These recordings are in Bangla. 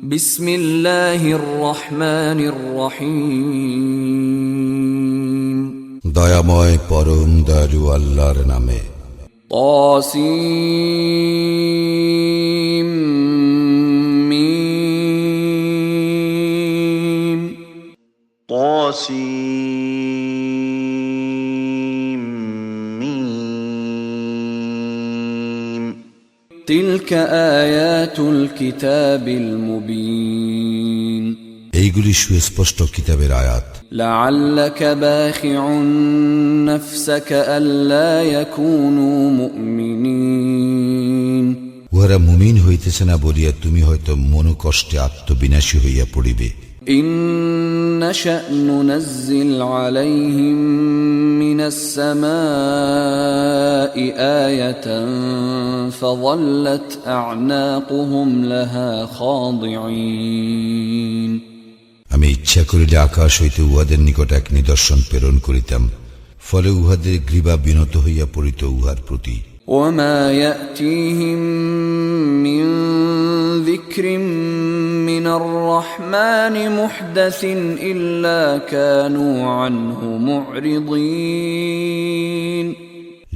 বিসমিল্লাহির রহমানির রহিম। দয়াময় পরম দয়ালু আল্লাহর নামে। তাসিম মিম। طاسيم ميم তিলকা আয়াতুল কিতাবিল মুবিন। এইগুলি সুস্পষ্ট কিতাবের আয়াত। লাআল্লাকা বাখিউন নাফসাকা আল্লা ইয়াকুনু মুমিনিন। উহারা মুমিন হইতেছে না বলিয়া তুমি হয়তো মনোকষ্টে আত্মবিনাশী হইয়া পড়িবে। ইন নাশা নুনাজ্জিল আলাইহিম মিনাস সামাই আয়াতান ফাযাল্লাত আ'নাকুহুম লাহা খাদিঈন। আমি ইচ্ছা করিলে আকাশ হইতে উহাদের নিকট এক নিদর্শন প্রেরণ করিতাম, ফলে উহাদের গ্রীবা বিনত হইয়া পড়িত উহার প্রতি। ওয়ামা ইয়াতিহিম মিন যিকরিন মিনার রাহমানি মুহদাসিন ইল্লা কানু আনহু মু'রিদিন।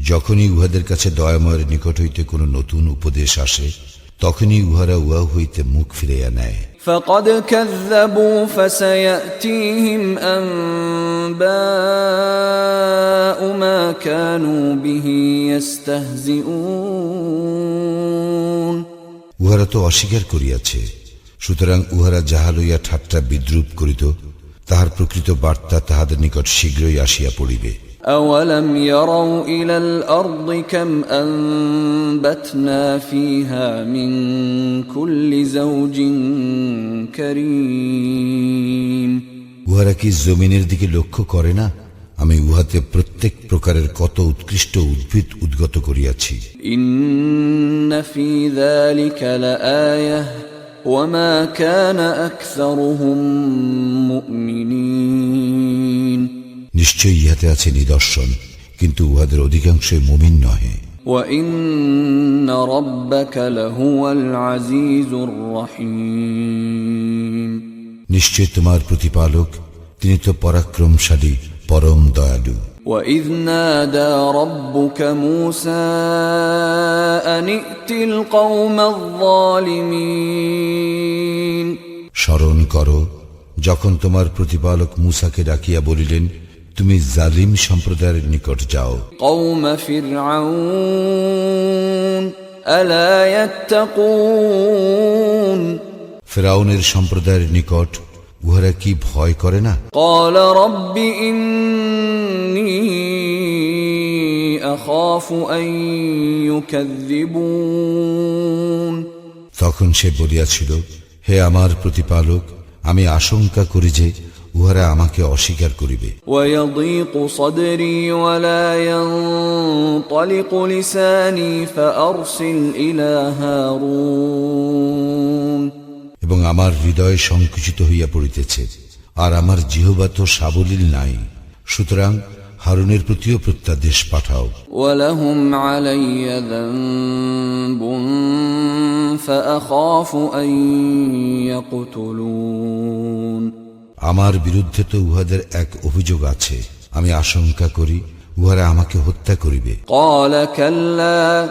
যখনই উহাদের কাছে দয়াময়ের নিকট হইতে কোনো নতুন উপদেশ আসে, তখনই উহারা উহা হইতে মুখ ফিরাইয়া নেয়। فقد كذبوا فسيأتيهم أنباء ما كانوا به يستهزئون। উহারা তো অস্বীকার করিয়াছে, সুতরাং উহারা যাহা লইয়া ঠাট্টা বিদ্রুপ করিত, তাহার প্রকৃত বার্তা তাহাদের নিকট শীঘ্রই আসিয়া পড়িবে। أولم يروا إلى الأرض كم أنبتنا فيها من كل زوج كريم। উহারা কি জমিনের দিকে লক্ষ্য করে না, আমি উহাতে প্রত্যেক প্রকারের কত উৎকৃষ্ট উদ্ভিদ উদ্গত করিয়াছি। إن في ذلك لآية وما كان أكثرهم مؤمنين। নিশ্চয়ই ইহাতে আছে নিদর্শন, কিন্তু উহাদের অধিকাংশই মুমিন নহে। وَإِنَّ رَبَّكَ لَهُوَ الْعَزِيزُ الرَّحِيمُ। নিশ্চয় তোমার প্রতিপালক, তিনি তো পরাক্রমশালী, পরম দয়ালু। وَإِذْ نَادَى رَبُّكَ مُوسَىٰ أَنِ ائْتِ الْقَوْمَ الظَّالِمِينَ। স্মরণ করো, যখন তোমার প্রতিপালক মূসাকে ডাকিয়া বলিলেন, তুমি জালিম সম্প্রদায়ের নিকট যাও। قَوْمَ فِرْعَوْنَ أَلَا يَتَّقُونَ। ফিরআউনের সম্প্রদায়ের নিকট উহারা কি ভয় করে না? قَالَ رَبِّ إِنِّي أَخَافُ أَن يُكَذِّبُونِ। তখন সে বলিয়াছিল, হে আমার প্রতিপালক, আমি আশঙ্কা করি যে উহারা আমাকে অস্বীকার করিবে। وَيَضِيقُ صَدْرِي وَلَا يَنطَلِقُ لِسَانِي فَأَرْسِلْ إِلَى هَارُونَ। এবং আমার হৃদয় সংকুচিত হইয়া পড়িতেছে, আর আমার জিহ্বা তো সাবলীল নাই, সুতরাং হারুনের প্রতিও প্রত্যাদেশ পাঠাও। وَلَهُمْ عَلَيَّ ذَنبٌ فَأَخَافُ أَن يَقْتُلُونِ। আমার বিরুদ্ধে তো উহাদের এক অভিযোগ আছে, আমি আশঙ্কা করি উহারা আমাকে হত্যা করিবে। قَالَ كَلَّا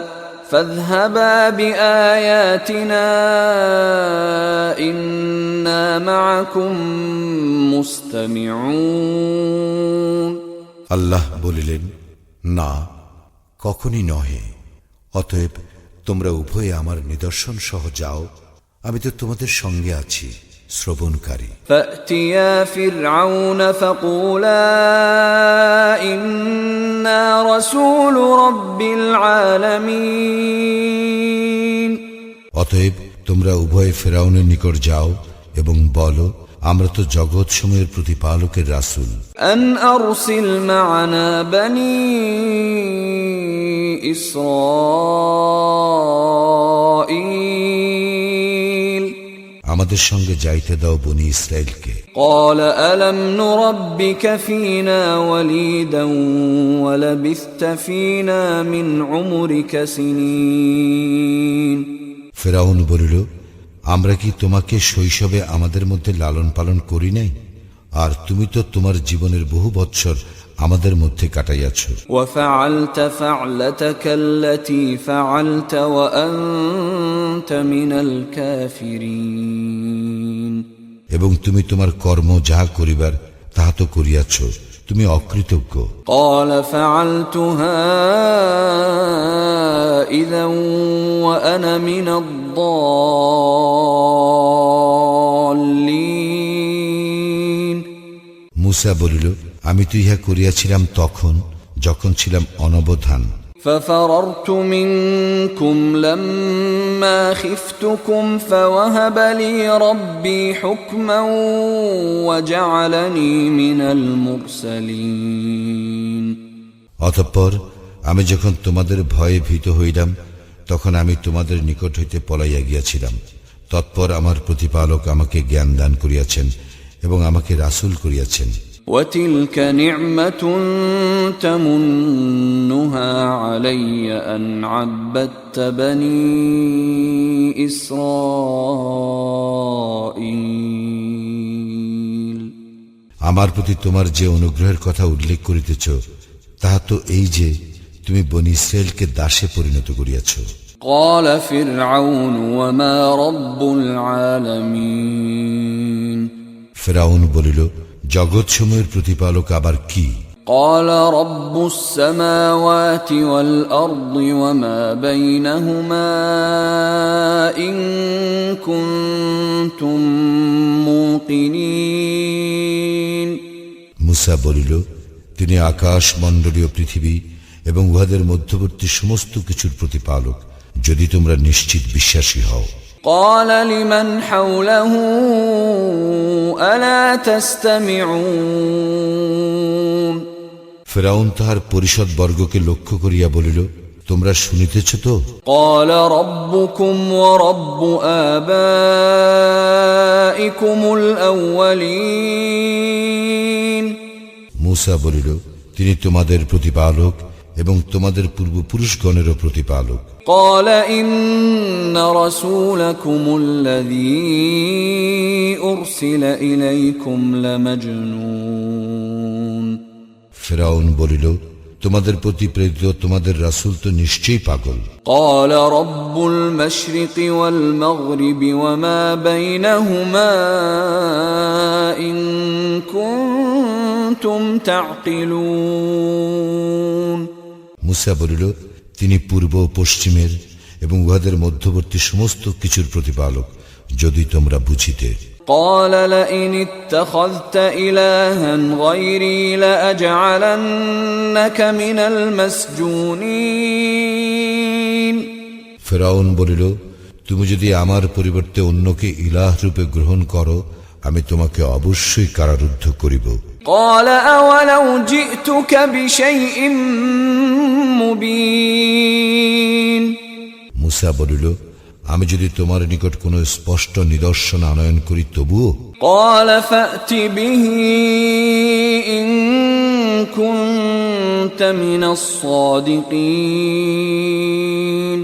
فَاذْهَبَا بِآيَاتِنَا إِنَّا مَعَكُمْ مُسْتَمِعُونَ। আল্লাহ বলিলেন, না, কখনই নহে। অতএব তোমরা উভয়ে আমার নিদর্শন সহ যাও, আমি তো তোমাদের সঙ্গে আছি, শ্রবণকারী। فَأْتِيَا فِرْعَوْنَ فَقُولَا إِنَّا رَسُولُ رَبِّ الْعَالَمِينَ। অতএব তোমরা উভয়ে ফিরআউনের নিকট যাও এবং বলো, আমরা তো জগৎ সমূহের প্রতিপালকের রাসূল। أَنْ أَرْسِلْ مَعَنَا بَنِي إِسْرَائِيلَ। আমাদের সঙ্গে যাইতে দাও বনি ইসরাইলকে। قَالَ أَلَمْ نُرَبِّكَ فِينَا وَلِيدًا وَلَبِثْتَ فِينَا مِنْ عُمُرِكَ سِنِينَ। ফিরআউন বলিল, আমরা কি তোমাকে শৈশবে আমাদের মধ্যে লালন পালন করি নাই? আর তুমি তো তোমার জীবনের বহু বৎসর আমাদের মধ্যে কাটাইয়াছ। وفعلت فعلتك التي فعلت وأنت من الكافرين এবং তুমি তোমার কর্ম যাহা করিবার তাহা তো করিয়াছ, তুমি অকৃতজ্ঞ। قال فعلتها إذا وأنا من الضالين মুসা বলিল, আমি তো ইহা করিয়াছিলাম তখন যখন ছিলাম অনবধান। ففررت منكم لما خفتكم فوهب لي ربي حكما وجعلني من المرسلين অতঃপর আমি যখন তোমাদের ভয়ে ভীত হইলাম তখন আমি তোমাদের নিকট হইতে পলাইয়া গিয়াছিলাম। তৎপর আমার প্রতিপালক আমাকে জ্ঞান দান করিয়াছেন এবং আমাকে রাসূল করিয়াছেন। وتلك نعمة تمنها علي أن عبدت بني إسرائيل আমার প্রতি তোমার যে অনুগ্রহের কথা উল্লেখ করিতেছ তাহা তো এই যে তুমি বনী ইসরায়েলকে দাসে পরিণত করিয়াছ। قال فرعون وما رب العالمين ফিরআউন বলিল, জগৎসমূহের প্রতিপালক আবার কি? قال رب السماوات والأرض وما بينهما إن كنتم موقنين মুসা বলিল, তিনি আকাশ মণ্ডলীয় পৃথিবী এবং উহাদের মধ্যবর্তী সমস্ত কিছুর প্রতিপালক, যদি তোমরা নিশ্চিত বিশ্বাসী হও। قال لمن حوله ألا تستمعون ফিরআউন তাহার পরিষদ বর্গকে লক্ষ্য করিয়া বলিল, তোমরা শুনিতেছ তো? قال ربكم ورب آبائكم الأولين মুসা বলিল, তিনি তোমাদের প্রতিপালক এবং তোমাদের পূর্বপুরুষগণেরও প্রতিপালক। قال إن رسولكم الذي أرسل إليكم لمجنون ফিরআউন বলিল, তোমাদের প্রতি প্রেরিত তোমাদের রাসূল তো নিশ্চয়ই পাগল। قال رب المشرق والمغرب وما بينهما إن كنتم تعقلون মুসা বলিল, তিনি পূর্ব ও পশ্চিমের এবং উহাদের মধ্যবর্তী সমস্ত কিছুর প্রতিপালক, যদি তোমরা বুঝিতে। قال لئن اتخذت إلها غيري لأجعلنك من المسجونين ফিরআউন বলিল, তুমি যদি আমার পরিবর্তে অন্যকে ইলাহ রূপে গ্রহণ করো, আমি তোমাকে অবশ্যই কারারুদ্ধ করিব। قال أولو جئتك بشيء مبين মুসা বলিল, আমি যদি তোমার নিকট কোনো স্পষ্ট নিদর্শন আনয়ন করি তবুও? قال فأت به إن كنت من الصادقين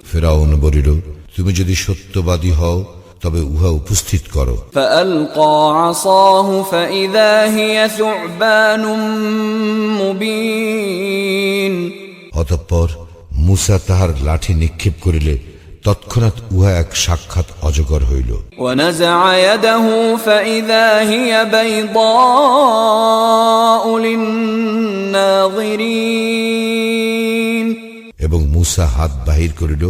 ফিরআউন বলিল, তুমি যদি সত্যবাদী হও তবে উহা উপস্থিত করো। فألقى عصاه فإذا هي ثعبان مبين অতঃপর মুসা তাহার লাঠি নিক্ষেপ করিলে তৎক্ষণাৎ উহা এক সাক্ষাৎ অজগর হইল। ونزع يده فإذا هي بيضاء للناظرين এবং মুসা হাত বাহির করিল,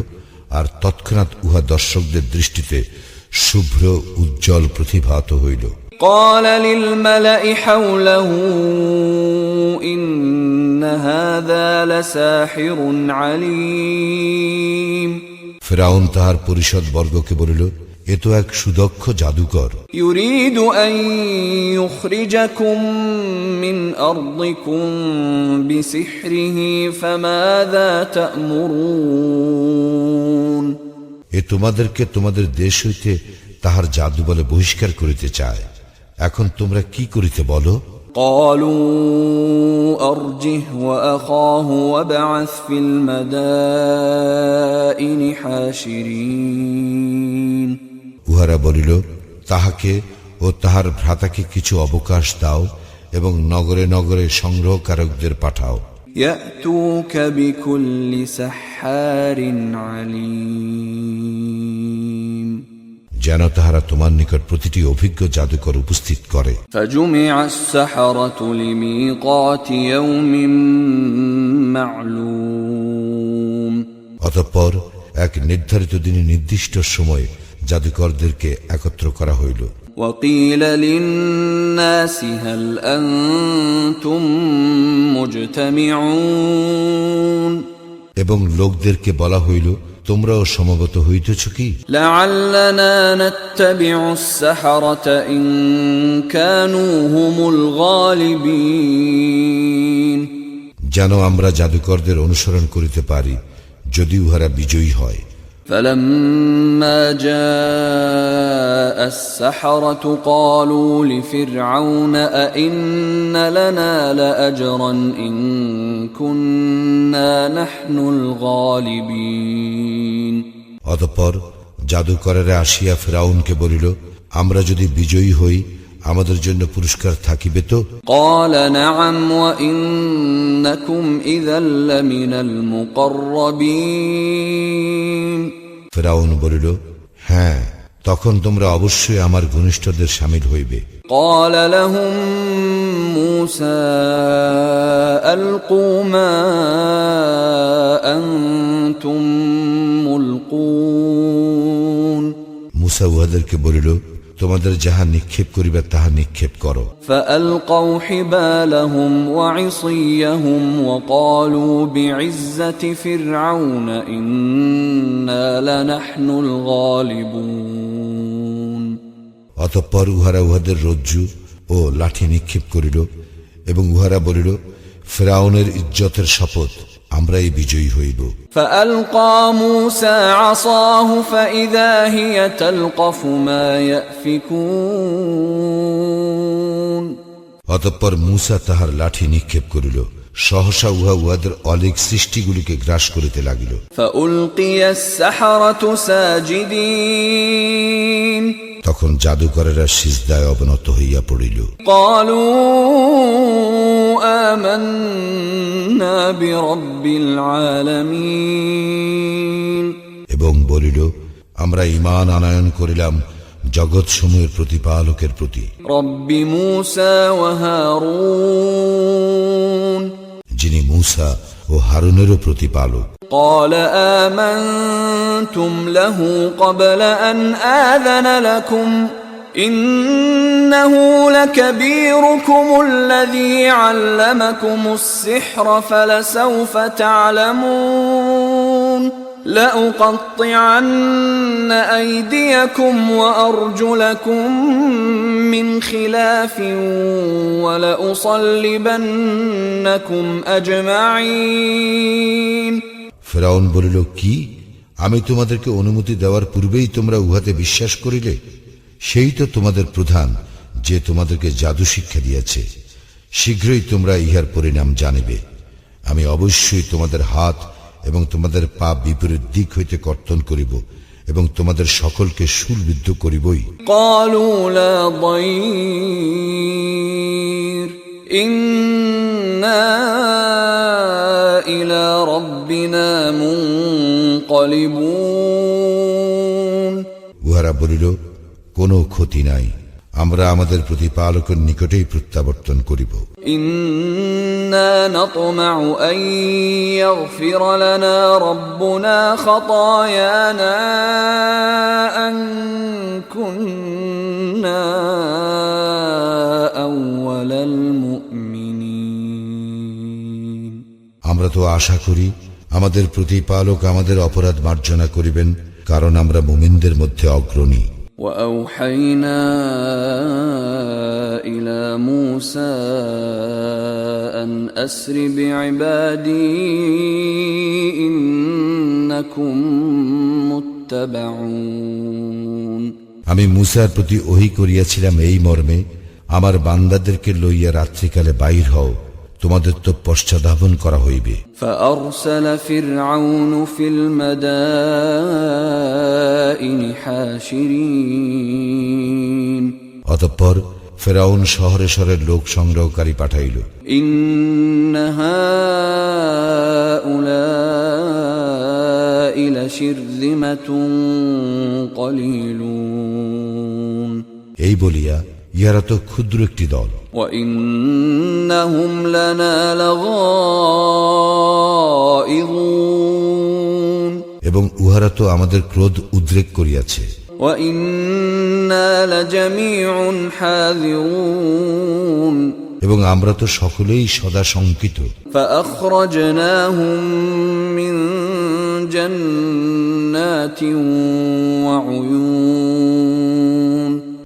আর তৎক্ষণাৎ উহা দর্শকদের দৃষ্টিতে শুভ্র উজ্জ্বল প্রতিভাত হইল। قال للملأ حوله إن هذا لساحر عليم ফিরআউন তাহার পরিষদ বর্গকে বলিল, এ তো এক সুদক্ষ জাদুকর। يريد أن يخرجكم من أرضكم بسحره فماذا تأمرون এ তোমাদেরকে তোমাদের দেশ হইতে তাহার জাদু বলে বহিষ্কার করিতে চায়, এখন তোমরা কি করিতে বলো? قالوا أرجه وأخاه وابعث في المدائن حاشرين উহারা বলিল, তাহাকে ও তাহার ভ্রাতাকে কিছু অবকাশ দাও এবং নগরে নগরে সংগ্রহকারকদের পাঠাও, يأتوك بكل سحار عليم যেন তাহারা তোমার নিকট প্রতিটি অভিজ্ঞ জাদুকর উপস্থিত করে। فجمع السحرة لميقات يوم معلوم অতঃপর এক নির্ধারিত দিনে নির্দিষ্ট সময়ে জাদুকরদেরকে একত্র করা হইল। وقيل للناس هل أنتم مجتمعون এবং লোকদেরকে বলা হইল, তোমরাও সমবেত হইতেছ কি? لعلنا نتبع السحرة إن كانوا هم الغالبين যেন আমরা জাদুকরদের অনুসরণ করিতে পারি যদি উহারা বিজয়ী হয়। فلما جاء السحرة قالوا لفرعون أئن لنا لأجرا إن كنا نحن الغالبين অতঃপর জাদুকরেরা আসিয়া ফিরআউনকে বলিল, আমরা যদি বিজয়ী হই আমাদের জন্য পুরস্কার থাকিবে তো? قال نعم وإنكم إذا لمن المقربين ফিরআউন বলিল, হ্যাঁ, তখন তোমরা অবশ্যই আমার ঘনিষ্ঠদের শামিল হইবে। قال لهم موسى ألقوا ما أنتم ملقون মুসা উহাদেরকে বলিল, তোমাদের যাহা নিক্ষেপ করিবে তাহা নিক্ষেপ করো। فألقوا حبالهم وعصيهم وقالوا بعزة فرعون إنا لنحن الغالبون অতঃপর উহারা উহাদের রজ্জু ও লাঠি নিক্ষেপ করিল এবং উহারা বলিল, ফিরআউনের ইজ্জতের শপথ, আমরাই বিজয়ী হইব। فألقى موسى عصاه فإذا هي تلقف ما يأفكون অতঃপর মুসা তাহার লাঠি নিক্ষেপ করিল, সহসা উহা উহাদের অলীক সৃষ্টিগুলিকে গ্রাস করিতে লাগিল। فألقي السحرة ساجدين তখন জাদুকরেরা সিজদায় অবনত হইয়া পড়িল। قالوا آمنا برب العالمين এবং বলিল, আমরা ঈমান আনয়ন করিলাম জগৎসমূহের প্রতিপালকের প্রতি, رب موسى وهارون যিনি মুসা ও হারুনেরও প্রতিপালক। قال آمنتم له قبل أن آذن لكم إنه لكبيركم الذي علمكم السحر فلسوف تعلمون لأقطعن أيديكم وأرجلكم من خلاف ولأصلبنكم أجمعين ফিরআউন বলিল, কি, আমি তোমাদেরকে অনুমতি দেওয়ার পূর্বেই তোমরা উহাতে বিশ্বাস করিলে? সেই তো তোমাদের প্রধান, যে তোমাদেরকে জাদু শিক্ষা দিয়েছে। শীঘ্রই তোমরা ইহার পরিণাম জানিবে। আমি অবশ্যই তোমাদের হাত এবং তোমাদের পা বিপরীত দিক হইতে কর্তন করিব এবং তোমাদের সকলকে শূলবিদ্ধ করিবই। قالوا لا ضير إنا إلى ربنا منقلبون উহারা বলিল, কোনো ক্ষতি নাই, আমরা আমাদের প্রতিপালকের নিকটেই প্রত্যাবর্তন করিব। إنا نطمع أن يغفر لنا ربنا خطايانا أن كنا أول المؤمنين আমরা তো আশা করি আমাদের প্রতিপালক আমাদের অপরাধ মার্জনা করিবেন, কারণ আমরা মুমিনদের মধ্যে অগ্রণী। وأوحينا إلى موسى أن أسر بعبادي إنكم متبعون আমি মুসার প্রতি ওহী করিয়াছিলাম এই মর্মে, আমার বান্দাদেরকে লইয়া রাত্রিকালে বাহির হও, তোমাদের তো পশ্চাদ্ধাবন করা হইবে। فأرسل فرعون في المدائن حاشرين অতঃপর ফেরাউন শহরে শহরে লোক সংগ্রহকারী পাঠাইল। إن هؤلاء لشرذمة قليلون এই বলিয়া ইহারা তো ক্ষুদ্র একটি দল। وإنهم لنا لغائظون এবং উহারা তো আমাদের ক্রোধ উদ্রেক করিয়াছে। وإنا لجميع حاذرون এবং আমরা তো সকলেই সদা শঙ্কিত। فأخرجناهم من جنات وعيون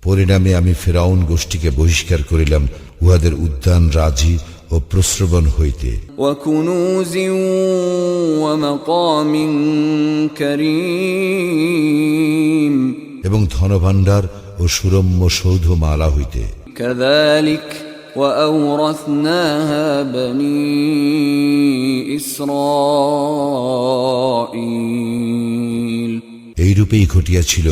পরিণামে আমি ফেরাউন গোষ্ঠীকে বহিষ্কার করিলাম উহাদের উদ্যান রাজি ও প্রস্রবণ হইতে। وكنوز ومقام كريم এবং ধনভাণ্ডার ও সুরম্য সৌধমালা হইতে। كذلك وأورثناها بني إسرائيل এইরূপেই ঘটিয়াছিল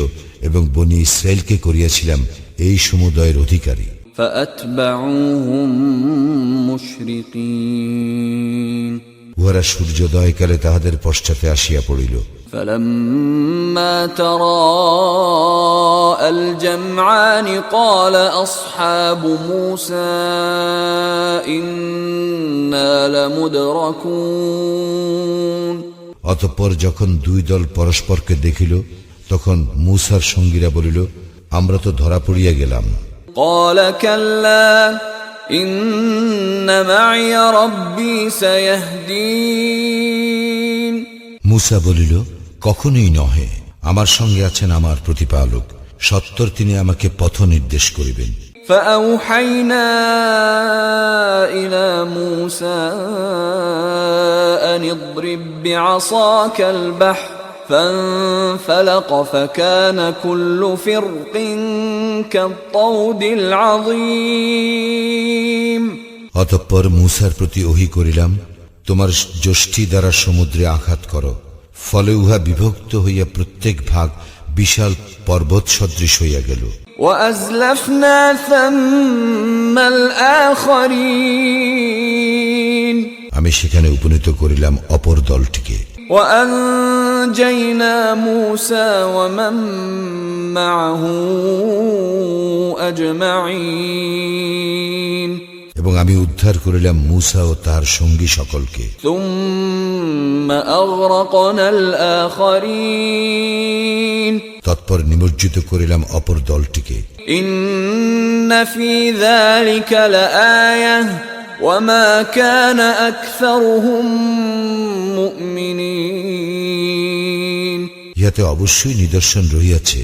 এবং বনি ইসরায়েলকে করিয়াছিলাম এই সমুদয়ের অধিকারী। فأتبعوهم مشرقين উহারা সূর্যোদয়কালে তাহাদের পশ্চাতে আসিয়া পড়িল। فلما تراءى الجمعان قال أصحاب موسى إنا لمدركون অতঃপর যখন দুই দল পরস্পরকে দেখিল তখন মূসার সঙ্গীরা বলিল, আমরা তো ধরা পড়িয়া গেলাম। قال كلا إن معي ربي سيهدين মূসা বলিল, কখনোই নহে, আমার সঙ্গে আছেন আমার প্রতিপালক, সত্তর তিনি আমাকে পথ নির্দেশ করিবেন। فأوحينا إلى موسى أن اضرب بعصاك البحر فانفلق فكان كل فرق كالطود العظيم অতঃপর মূসার প্রতি ওহী করিলাম, তোমার যষ্টি দ্বারা সমুদ্রে আঘাত করো, ফলে উহা বিভক্ত হইয়া প্রত্যেক ভাগ বিশাল পর্বত সদৃশ হইয়া গেল। وأزلفنا ثم الآخرين আমি সেখানে উপনীত করিলাম অপর দলটিকে। وأنجينا موسى ومن معه أجمعين এবং আমি উদ্ধার করিলাম মূসা ও তার সঙ্গী সকলকে। ثم أغرقنا الآخرين তৎপর নিমজ্জিত করিলাম অপর দলটিকে। إن في ذلك لآية وما كان أكثرهم مؤمنين ইহাতে অবশ্যই নিদর্শন রহিয়াছে,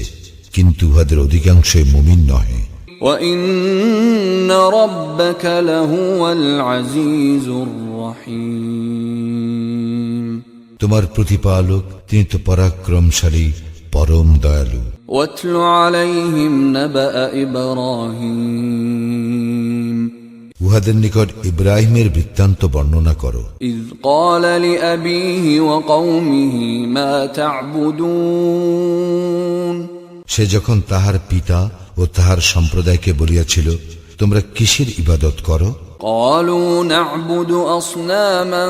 কিন্তু উহাদের অধিকাংশই মুমিন নহে। وإن ربك لهو العزيز الرحيم তোমার প্রতিপালক তিনি তো পরাক্রমশালী, পরম দয়ালু। واتل عليهم نبأ إبراهيم উহাদের নিকট ইব্রাহিমের বৃত্তান্ত বর্ণনা করো। إذ قال لأبيه وقومه ما تعبدون সে যখন তাহার পিতা ও তাহার সম্প্রদায়কে বলিয়াছিল, তোমরা কিসের ইবাদত করো? قالوا نعبد أصناما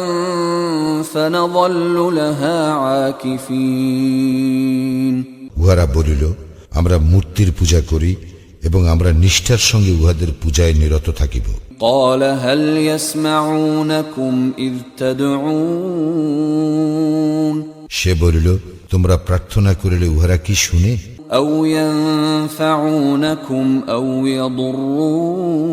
فنظل لها عاكفين উহারা বলিল, আমরা মূর্তির পূজা করি এবং আমরা নিষ্ঠার সঙ্গে উহাদের পূজায় নিরত থাকিব। قال هل يسمعونكم إذ تدعون সে বলিল, তোমরা প্রার্থনা করিলে উহারা কি শুনে? أو ينفعونكم أو يضرون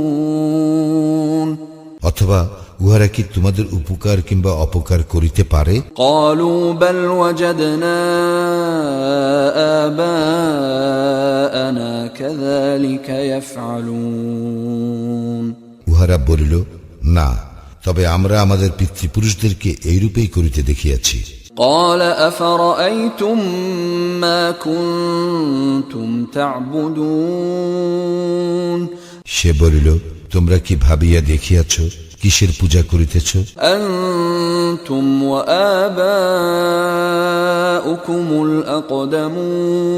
অথবা উহারা কি তোমাদের উপকার কিংবা অপকার করিতে পারে? قالوا بل وجدنا آباءنا كذلك يفعلون উহারা বলিল, না, তবে আমরা আমাদের পিতৃপুরুষদেরকে এইরূপেই করিতে দেখিয়াছি। قال أفرأيتم ما كنتم تعبدون সে বলিল, তোমরা কি ভাবিয়া দেখিয়াছ কিসের পূজা করিতেছ? أنتم وآباؤكم الأقدمون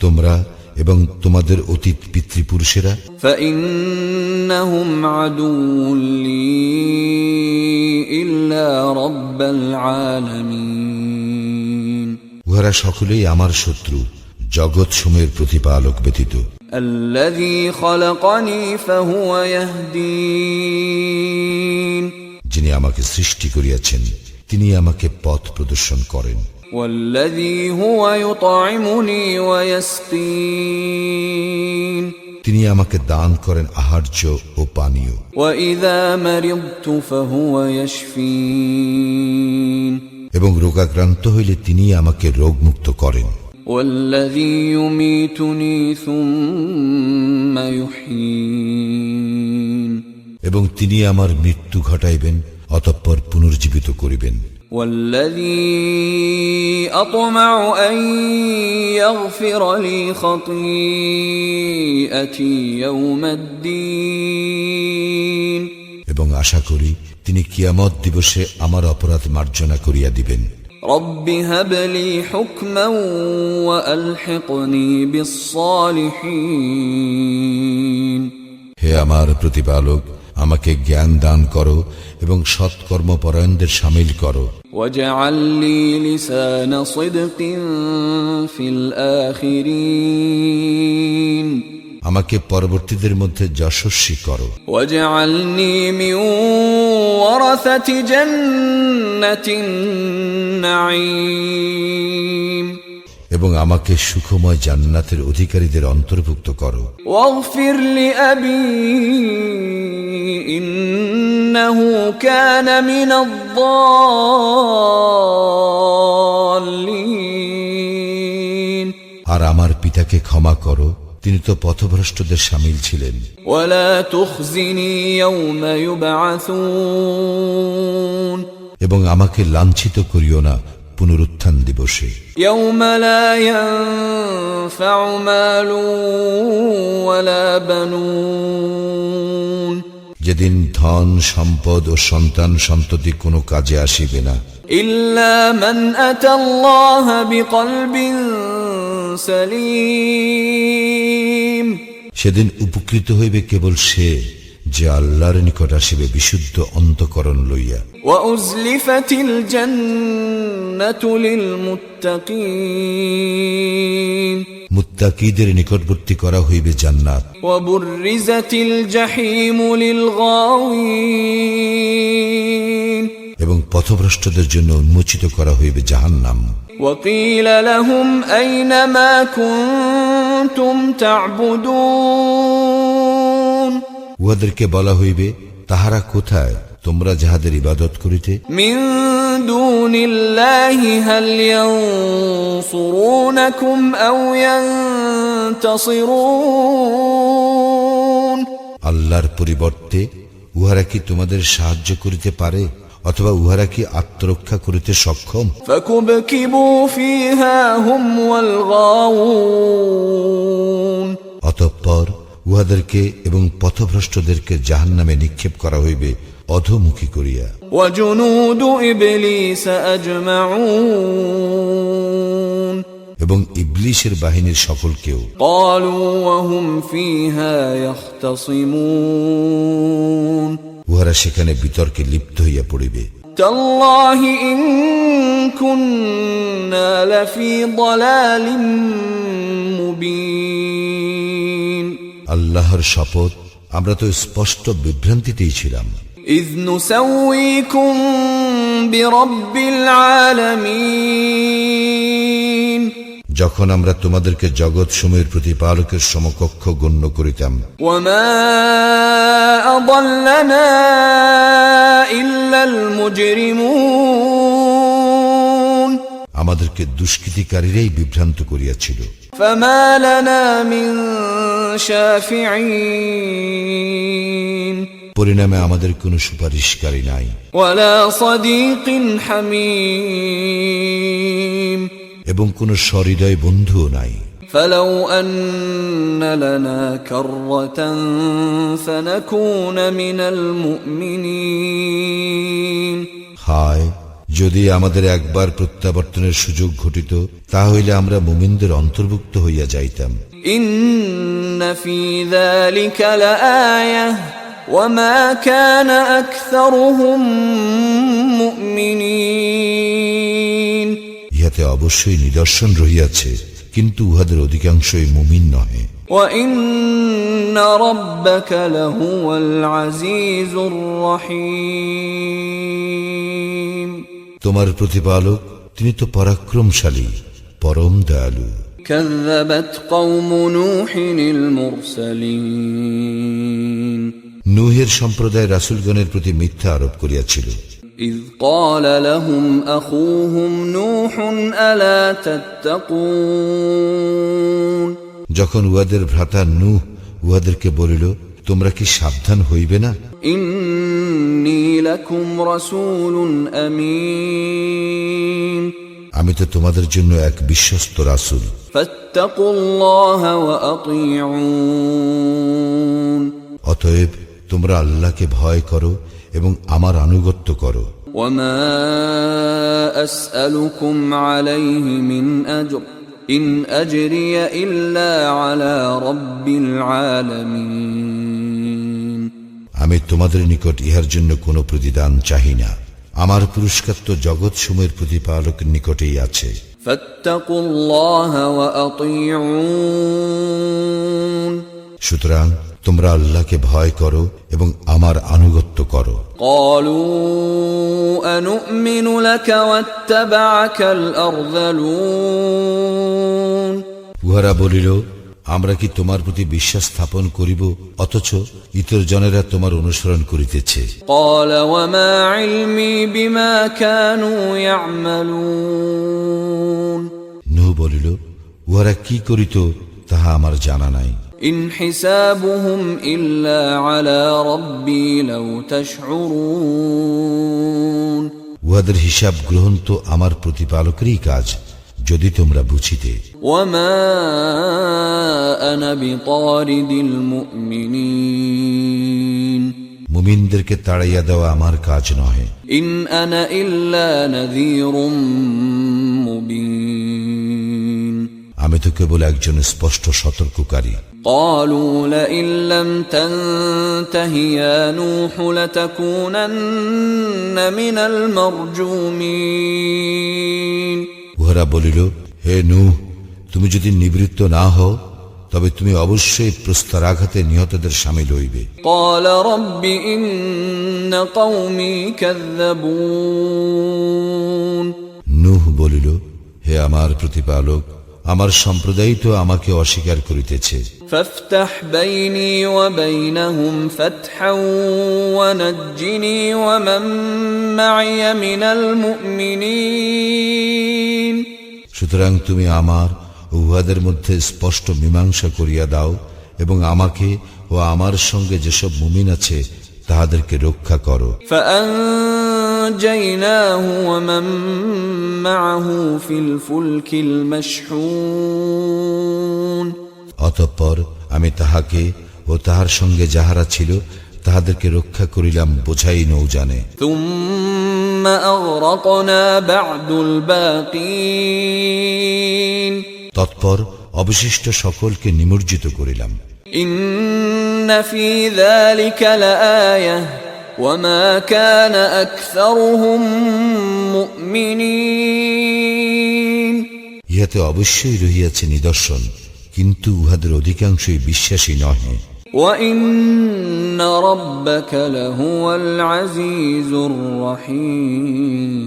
তোমরা এবং তোমাদের অতীত পিতৃপুরুষেরা। فإنهم عدو لي إلا رب العالمين উহারা সকলেই আমার শত্রু, জগৎ সমূহের প্রতিপালক ব্যতীত। الذي خلقني فهو يهدين যিনি আমাকে সৃষ্টি করিয়াছেন তিনি আমাকে পথ প্রদর্শন করেন। والذي هو يطعمني ويسقين তিনি আমাকে দান করেন আহার্য ও পানীয়। وإذا مرضت فهو يشفين এবং রোগাক্রান্ত হইলে তিনি আমাকে রোগমুক্ত করেন। والذي يميتني ثم يحيين এবং তিনি আমার মৃত্যু ঘটাইবেন অতঃপর পুনর্জীবিত করিবেন। والذي أطمع أن يغفر لي خطيئتي يوم الدين এবং আশা করি তিনি কিয়ামত দিবসে আমার অপরাধ মার্জনা করিয়া দিবেন। رب هب لي حكما وألحقني بالصالحين হে আমার প্রতিপালক, আমাকে জ্ঞান দান করো এবং সৎকর্মপরায়ণদের শামিল করো। واجعل لي لسان صدق في الآخرين আমাকে পরবর্তীদের মধ্যে যশস্বী করো। واجعلني من ورثة جنة النعيم এবং আমাকে সুখময় জান্নাতের অধিকারীদের অন্তর্ভুক্ত করো। واغفر لأبي إنه كان من الضالين আর আমার পিতাকে ক্ষমা করো, তিনি তো পথভ্রষ্টদের শামিল ছিলেন। ولا تخزني يوم يبعثون এবং আমাকে লাঞ্ছিত করিও না পুনরুত্থান দিবসে। يوم لا ينفع مال ولا بنون যেদিন ধন সম্পদ ও সন্তান সন্ততি কোনো কাজে আসিবে না, إلا من أتى الله بقلب سليم সেদিন উপকৃত হইবে কেবল সে যে আল্লাহর নিকট আসিবে বিশুদ্ধ অন্তঃকরণ লইয়া। وأزلفت الجنة للمتقين মুত্তাকীদের নিকটবর্তী করা হইবে জান্নাত। وبرزت الجحيم للغاوين এবং পথভ্রষ্টদের জন্য উন্মোচিত করা হইবে জাহান্নাম। وقيل لهم أين ما كنتم تعبدون উহাদেরকে বলা হইবে, তাহারা কোথায় তোমরা যাহাদের ইবাদত করিতে? من دون الله هل ينصرونكم أو ينتصرون আল্লাহর পরিবর্তে উহারা কি তোমাদের সাহায্য করিতে পারে অথবা উহারা কি আত্মরক্ষা করিতে সক্ষম? فكبكبوا فيها هم والغاوون অতঃপর উহাদেরকে এবং পথভ্রষ্টদেরকে জাহান্নামে নিক্ষেপ করা হইবে অধোমুখী করিয়া। وجنود إبليس أجمعون এবং ইবলিশের বাহিনীর সকলকেও। قالوا وهم فيها يختصمون উহারা সেখানে বিতর্কে লিপ্ত হইয়া পড়িবে। تالله إن كنا لفي ضلال مبين আল্লাহর শপথ, আমরা তো স্পষ্ট বিভ্রান্তিতেই ছিলাম। إذ نسويكم برب العالمين যখন আমরা তোমাদেরকে জগৎ সমূহের প্রতিপালকের সমকক্ষ গণ্য করিতাম। وما أضلنا إلا المجرمون আমাদেরকে দুষ্কৃতিকারীরাই বিভ্রান্ত করিয়াছিল। فما لنا من شافعين পরিণামে আমাদের কোনো সুপারিশকারী নাই, ولا صديق حميم এবং কোনো সহৃদয় বন্ধুও নাই। فلو أن لنا كرة فنكون من المؤمنين হায়, যদি আমাদের একবার প্রত্যাবর্তনের সুযোগ ঘটিত, তাহলে আমরা মুমিনদের অন্তর্ভুক্ত হইয়া যাইতাম। إن في ذلك لآية وما كان أكثرهم مؤمنين ইহাতে অবশ্যই নিদর্শন রহিয়াছে, কিন্তু উহাদের অধিকাংশই মুমিন নহে। وإن ربك لهو العزيز الرحيم তোমার প্রতিপালক তিনি তো পরাক্রমশালী, পরম দয়ালু। كذبت قوم نوح المرسلين নূহের সম্প্রদায় রাসূলগণের প্রতি মিথ্যা আরোপ করিয়াছিল। إذ قال لهم أخوهم نوح ألا تتقون যখন উহাদের ভ্রাতা নূহ উহাদেরকে বলিল, তোমরা কি সাবধান হইবে না? إني لكم رسول أمين আমি তো তোমাদের জন্য এক বিশ্বস্ত রাসূল। فاتقوا الله وأطيعون অতএব তোমরা আল্লাহকে ভয় করো এবং আমার আনুগত্য করো। وما أسألكم عليه من أجر إن أجري إلا على رب العالمين আমি তোমাদের নিকট ইহার জন্য কোনো প্রতিদান চাহি না, আমার পুরস্কার তো জগৎ সমূহের প্রতিপালকের নিকটেই আছে। فاتقوا الله وأطيعون সুতরাং তোমরা আল্লাহকে ভয় করো এবং আমার আনুগত্য করো। قالوا أنؤمن لك واتبعك الأرذلون উহারা বলিল, আমরা কি তোমার প্রতি বিশ্বাস স্থাপন করিব, অথচ ইতর জনেরা তোমার অনুসরণ করিতেছে। قال وما علمي بما كانوا يعملون নূহ বলিল, উহারা কি করিত তাহা আমার জানা নাই। إن حسابهم إلا على ربي لو تشعرون উহাদের হিসাব গ্রহণ তো আমার প্রতিপালকেরই কাজ, যদি তোমরা বুঝিতে। وما أنا بطارد المؤمنين মুমিনদেরকে তাড়াইয়া দেওয়া আমার কাজ নহে। إن أنا إلا نذير مبين আমি তো কেবল একজন স্পষ্ট সতর্ককারী। قالوا لئن لم تنته يا نوح لتكونن من المرجومين উহারা বলিল, হে নূহ, তুমি যদি নিবৃত্ত না হও, তবে তুমি অবশ্যই প্রস্তরাঘাতে নিহতদের শামিল হইবে। قال رب إن قومي كذبون নূহ বলিল, হে আমার প্রতিপালক, আমার সম্প্রদায় তো আমাকে অস্বীকার করিতেছে। فافتح بيني وبينهم فتحا ونجني ومن معي من المؤمنين সুতরাং তুমি আমার ও উহাদের মধ্যে স্পষ্ট মীমাংসা করিয়া দাও এবং আমাকে ও আমার সঙ্গে যেসব মুমিন আছে তাহাদেরকে রক্ষা করো। فأنجيناه ومن معه في الفلك المشحون অতঃপর আমি তাহাকে ও তাহার সঙ্গে যাহারা ছিল তাহাদেরকে রক্ষা করিলাম বোঝাই নৌজানে। ثم أغرقنا بعد الباقين তৎপর অবশিষ্ট সকলকে নিমজ্জিত করিলাম। إن في ذلك لآية وما كان أكثرهم مؤمنين ইহাতে অবশ্যই রহিয়াছে নিদর্শন, কিন্তু উহাদের অধিকাংশই বিশ্বাসী নহে। وإن ربك لهو العزيز الرحيم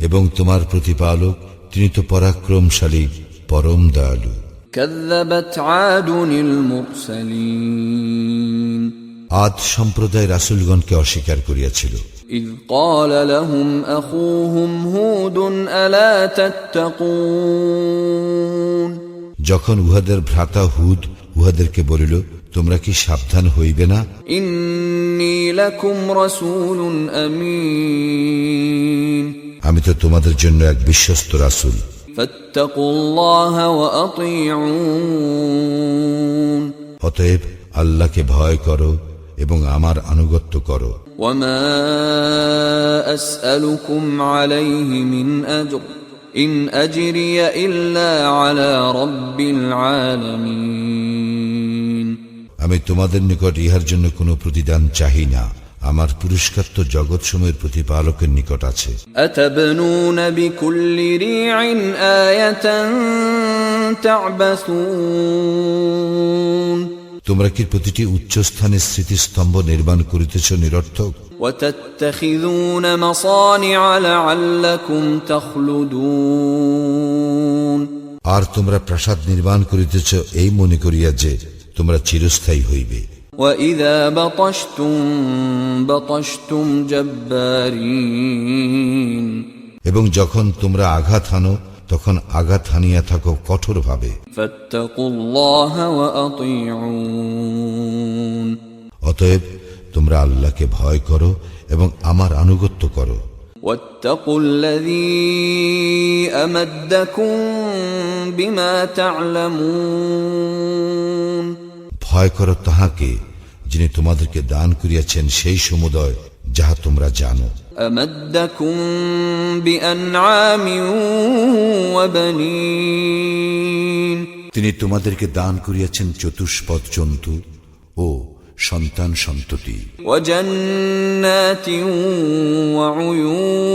এবং তোমার প্রতিপালক তিনি তো পরাক্রমশালী, পরম দয়ালু। كذبت عاد المرسلين আদ সম্প্রদায় রাসূলগণকে অস্বীকার করিয়াছিল। إذ قال لهم أخوهم هود ألا تتقون যখন উহাদের ভ্রাতা হুদ উহাদেরকে বলিল, তোমরা কি সাবধান হইবে না? إني لكم رسول أمين আমি তো তোমাদের জন্য এক বিশ্বস্ত রাসূল। فاتقوا الله وأطيعون অতএব আল্লাহকে ভয় করো এবং আমার আনুগত্য করো। وما أسألكم عليه من أجر إن أجري إلا على رب العالمين আমি তোমাদের নিকট ইহার জন্য কোনো প্রতিদান চাহি না, আমার পুরস্কার তো জগৎসমূহের প্রতিপালকের নিকট আছে। أتبنون بكل ريع آية تعبثون তোমরা কি প্রতিটি উচ্চস্থানে স্মৃতিস্তম্ভ নির্মাণ করিতেছ নিরর্থক? وتتخذون مصانع لعلكم تخلدون আর তোমরা প্রাসাদ নির্মাণ করিতেছ এই মনে করিয়া যে তোমরা চিরস্থায়ী হইবে। وإذا بطشتم بطشتم جبارين এবং যখন তোমরা আঘাত হানো তখন আঘাত হানিয়া থাকো কঠোরভাবে। فاتقوا الله وأطيعون অতএব তোমরা আল্লাহকে ভয় করো এবং আমার আনুগত্য করো। واتقوا الذي أمدكم بما تعلمون ভয় করো তাহাকে যিনি তোমাদেরকে দান করিয়াছেন সেই সমুদয় যাহা তোমরা জানো। أمدكم بأنعام وبنين তিনি তোমাদেরকে দান করিয়াছেন চতুষ্পদ জন্তু ও সন্তান সন্ততি, وجنات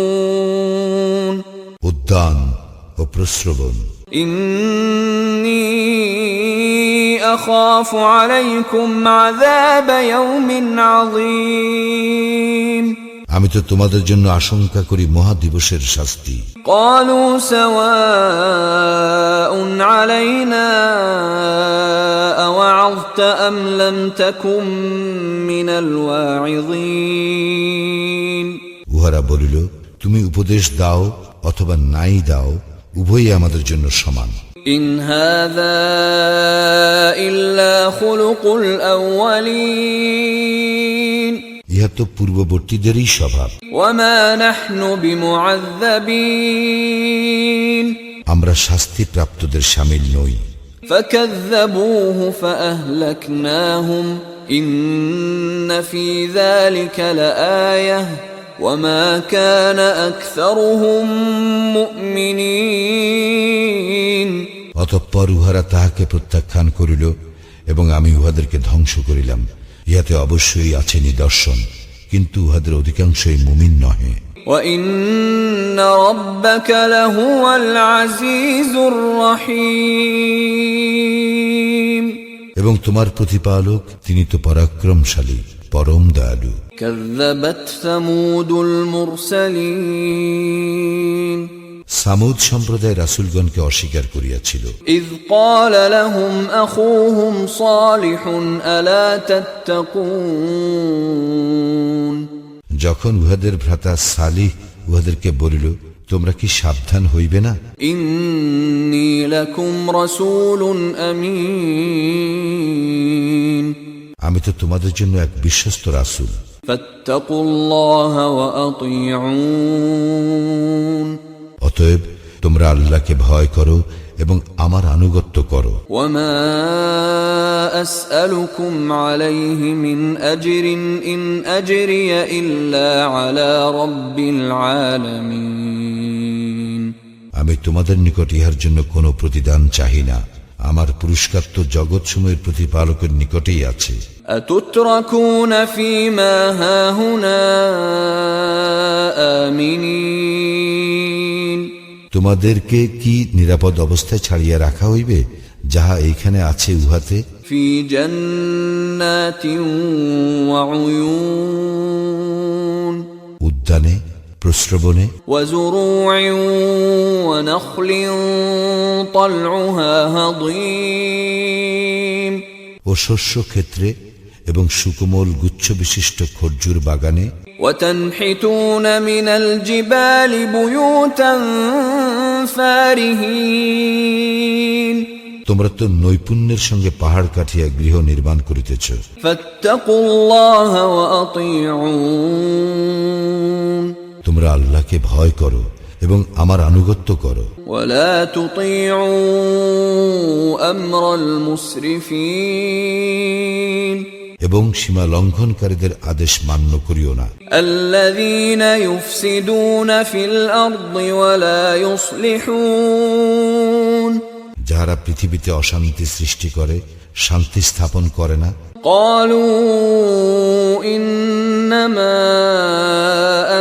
وعيون উদ্যান ও প্রস্রবণ। إني أخاف عليكم عذاب يوم عظيم আমি তো তোমাদের জন্য আশঙ্কা করি মহাদিবসের শাস্তি। قالوا سواء علينا أوعظت أم لم تكن من الواعظين উহারা বলিল, তুমি উপদেশ দাও অথবা নাই দাও, উভয়ই আমাদের জন্য সমান। إن هذا إلا خلق الأولين ইহা তো পূর্ববর্তীদেরই স্বভাব। وما نحن بمعذبين আমরা শাস্তিপ্রাপ্তদের শামিল নই। فكذبوه فأهلكناهم إن في ذلك لآية وما كان أكثرهم مؤمنين অতঃপর উহারা তাহাকে প্রত্যাখ্যান করিল এবং আমি উহাদেরকে ধ্বংস করিলাম। ইহাতে অবশ্যই আছে নিদর্শন, কিন্তু উহাদের অধিকাংশই মুমিন নহে। وإن ربك لهو العزيز الرحيم এবং তোমার প্রতিপালক তিনি তো পরাক্রমশালী, পরম দয়ালু। كذبت ثمود المرسلين সামুদ সম্প্রদায় রাসূলগণকে অস্বীকার করিয়াছিল। إذ قال لهم أخوهم صالح ألا تتقون যখন উহাদের ভ্রাতা সালিহ উহাদেরকে বলিল, তোমরা কি সাবধান হইবে না? إني لكم رسول أمين আমি তো তোমাদের জন্য এক বিশ্বস্ত রাসূল। فاتقوا الله وأطيعون অতএব তোমরা আল্লাহকে ভয় করো এবং আমার আনুগত্য করো। وما أسألكم عليه من أجر إن أجري إلا على رب العالمين আমি তোমাদের নিকট ইহার জন্য কোনো প্রতিদান চাহি না, আমার পুরস্কার তো জগৎসমূহের প্রতিপালকের নিকটেই আছে। أتتركون فيما هاهنا آمنين তোমাদেরকে কি নিরাপদ অবস্থায় ছাড়িয়া রাখা হইবে যাহা এইখানে আছে উহাতে? في جنات وعيون উদ্যানে, প্রস্রবণে, وزروع ونخل طلعها هضيم ও শস্য ক্ষেত্রে এবং সুকোমল গুচ্ছ বিশিষ্ট খরজুর বাগানে। وتنحتون من الجبال بيوتا فارهين তোমরা তো নৈপুণ্যের সঙ্গে পাহাড় কাটিয়া গৃহ নির্মাণ করিতেছ। فاتقوا الله وأطيعون তোমরা আল্লাহকে ভয় করো এবং আমার আনুগত্য করো। ولا تطيعوا أمر المسرفين এবং সীমা লঙ্ঘনকারীদের আদেশ মান্য করিও না, الذين يفسدون في الأرض ولا يصلحون যাহারা পৃথিবীতে অশান্তি সৃষ্টি করে, শান্তি স্থাপন করে না। قالوا إنما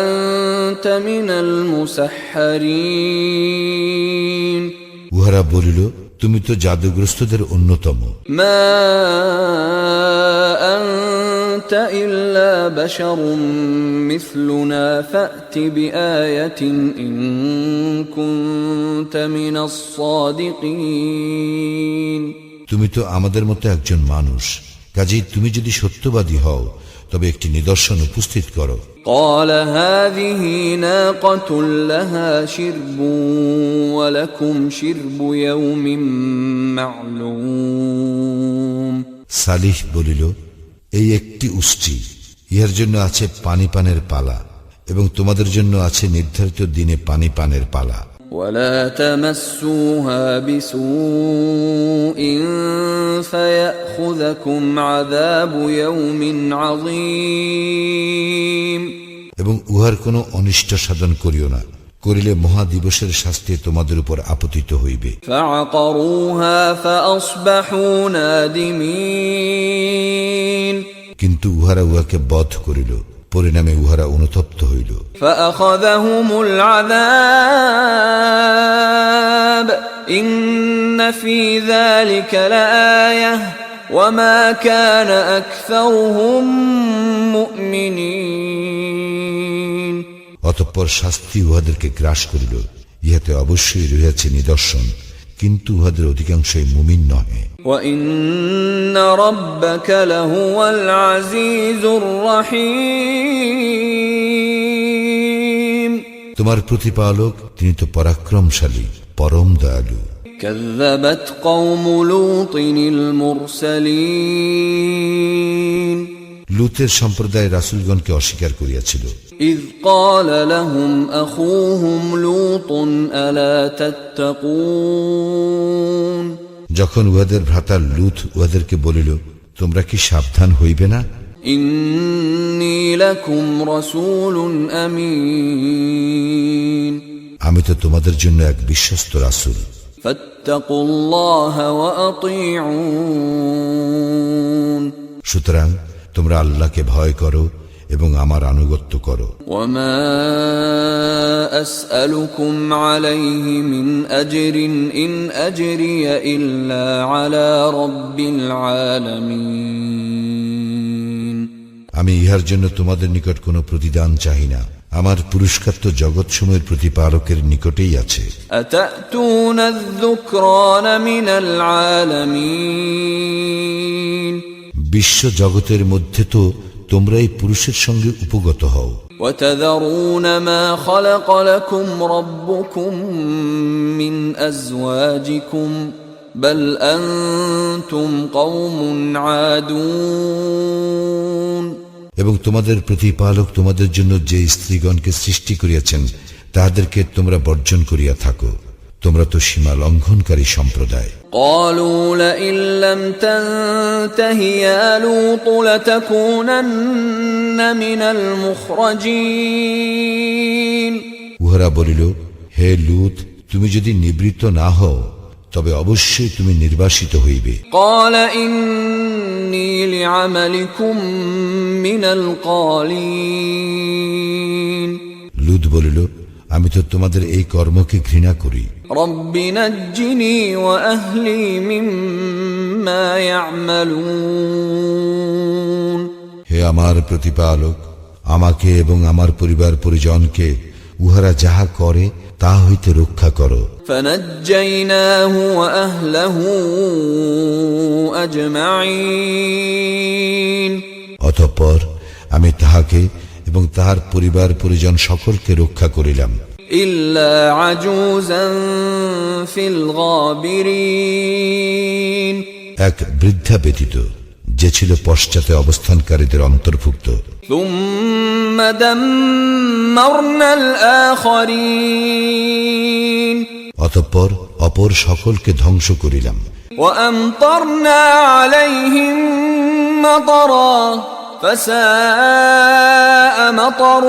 أنت من المسحرين উহারা বলিল, তুমি তো জাদুগ্রস্তদের অন্যতম। ما أنت إلا بشر مثلنا فأت بآية إن كنت من الصادقين তুমি তো আমাদের মতো একজন মানুষ, কাজেই তুমি যদি সত্যবাদী হও তবে একটি নিদর্শন উপস্থিত করো। قال هذه ناقة لها شرب ولكم شرب يوم معلوم সালিহ বলিল, এই একটি উষ্ট্রী, ইহার জন্য আছে পানি পানের পালা এবং তোমাদের জন্য আছে নির্ধারিত দিনে পানি পানের পালা। ولا تمسوها بسوء فيأخذكم عذاب يوم عظيم এবং উহার কোনো অনিষ্ট সাধন করিও না, করিলে মহাদিবসের শাস্তি তোমাদের উপর আপতিত হইবে। فعقروها فأصبحوا نادمين কিন্তু উহারা উহাকে বধ করিল, পরিণামে উহারা অনুতপ্ত হইল। فأخذهم العذاب إن في ذلك لآية وما كان أكثرهم مؤمنين অতঃপর শাস্তি উহাদেরকে গ্রাস করিল, ইহাতে অবশ্যই রহিয়াছে নিদর্শন, কিন্তু উহাদের অধিকাংশই মুমিন নহে। وإن ربك لهو العزيز الرحيم তোমার প্রতিপালক তিনি তো পরাক্রমশালী, পরম দয়ালু। كذبت قوم لوط المرسلين লূতের সম্প্রদায় রাসূলগণকে অস্বীকার করিয়াছিল। إذ قال لهم أخوهم لوط ألا تتقون যখন উহাদের ভ্রাতা লূত উহাদেরকে বলিল, তোমরা কি সাবধান হইবে না? إني لكم رسول أمين আমি তো তোমাদের জন্য এক বিশ্বস্ত রাসূল। فاتقوا الله وأطيعون সুতরাং তোমরা আল্লাহকে ভয় করো এবং আমার আনুগত্য করো। وما أسألكم عليه من أجر إن أجري إلا على رب العالمين আমি ইহার জন্য তোমাদের নিকট কোনো প্রতিদান চাহি না, আমার পুরস্কার তো জগৎসমূহের প্রতিপালকের নিকটেই আছে। أتأتون الذكران من العالمين বিশ্ব জগতের মধ্যে তো তোমরাই পুরুষের সঙ্গে উপগত হও। وتذرون ما خلق لكم ربكم من أزواجكم بل أنتم قوم عادون এবং তোমাদের প্রতিপালক তোমাদের জন্য যে স্ত্রীগণকে সৃষ্টি করিয়াছেন তাহাদেরকে তোমরা বর্জন করিয়া থাকো, তোমরা তো সীমা লঙ্ঘনকারী সম্প্রদায়। قالوا لئن لم تنته يا لوط لتكونن من المخرجين উহারা বলিল, হে লূত, তুমি যদি নিবৃত্ত না হও তবে অবশ্যই তুমি নির্বাসিত হইবে। قال إني لعملكم من القالين লূত বলিল, আমি তো তোমাদের এই কর্মকে ঘৃণা করি। رب نجني وأهلي مما يعملون হে আমার প্রতিপালক, আমাকে এবং আমার পরিবার পরিজনকে উহারা যাহা করে তা হইতে রক্ষা করো। فنجيناه وأهله أجمعين অতঃপর আমি তাহাকে এবং তাহার পরিবার পরিজন সকলকে রক্ষা করিলাম, إلا عجوزا في الغابرين এক বৃদ্ধা ব্যতীত, যে ছিল পশ্চাতে অবস্থানকারীদের অন্তর্ভুক্ত। ثم دمرنا الآخرين অতঃপর অপর সকলকে ধ্বংস করিলাম وأمطرنا عليهم مطرا فساء مطر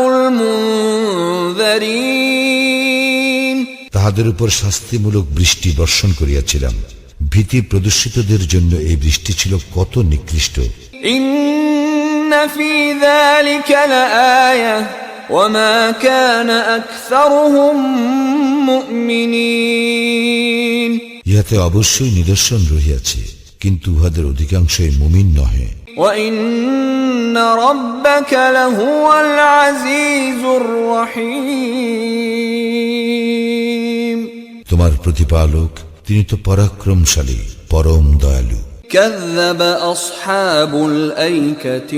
المنذرين তাহাদের উপর শাস্তিমূলক বৃষ্টি বর্ষণ করিয়াছিলাম ভীতি প্রদর্শিতদের জন্য এই বৃষ্টি ছিল কত নিকৃষ্ট إن في ذلك لآية وما كان أكثرهم مؤمنين ইহাতে অবশ্যই নিদর্শন রহিয়াছে কিন্তু উহাদের অধিকাংশই মুমিন নহে وإن ربك لهو العزيز الرحيم তোমার প্রতিপালক তিনি তো পরাক্রমশালী পরম দয়ালু كذب أصحاب الأيكة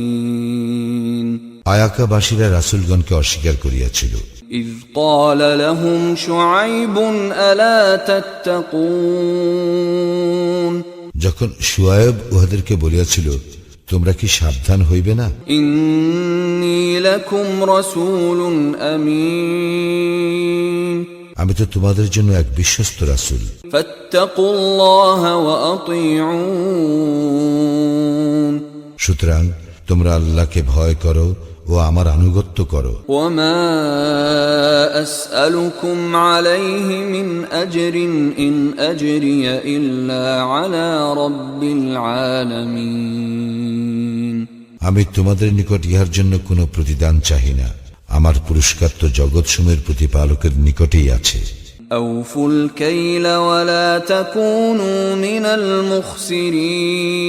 المرسلين আয়াকাবাসীরা রাসূলগণকে অস্বীকার করিয়াছিল إذ قال لهم شعيب ألا تتقون যখন শুআয়ব উহাদেরকে বলিয়াছিল তোমরা কি সাবধান হইবে না إني لكم رسول أمين আমি তো তোমাদের জন্য এক বিশ্বস্ত রাসূল فاتقوا الله وأطيعون সুতরাং তোমরা আল্লাহকে ভয় করো ও আমার আনুগত্য করো وما أسألكم عليه من أجر إن أجري إلا على رب العالمين আমি তোমাদের নিকট ইহার জন্য কোনো প্রতিদান চাহি না আমার পুরস্কার তো জগৎসমূহের প্রতিপালকের নিকটেই আছে أوفوا الكيل ولا تكونوا من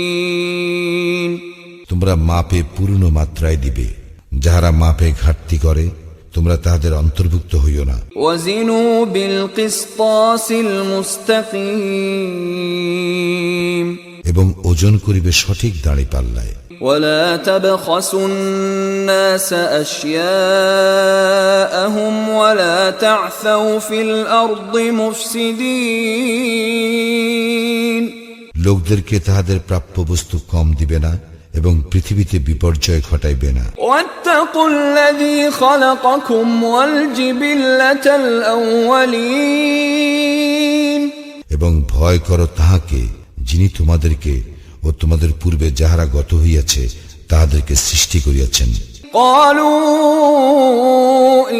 المخسرين তোমরা মাপে পূর্ণ মাত্রায় দিবে যাহারা মাপে ঘাটতি করে তোমরা তাহাদের অন্তর্ভুক্ত হইও না وزنوا بالقسطاس المستقيم এবং ওজন করিবে সঠিক দাঁড়িপাল্লায় ولا تبخسوا الناس أشياءهم ولا تعثوا في الأرض مفسدين লোকদেরকে তাহাদের প্রাপ্য বস্তু কম দিবে না এবং পৃথিবীতে বিপর্যয় ঘটাইবে না واتقوا الذي خلقكم والجبلة الأولين এবং ভয় করো তাহাকে যিনি তোমাদেরকে ও তোমাদের পূর্বে যাহারা গত হইয়াছে তাহাদেরকে সৃষ্টি করিয়াছেন قالوا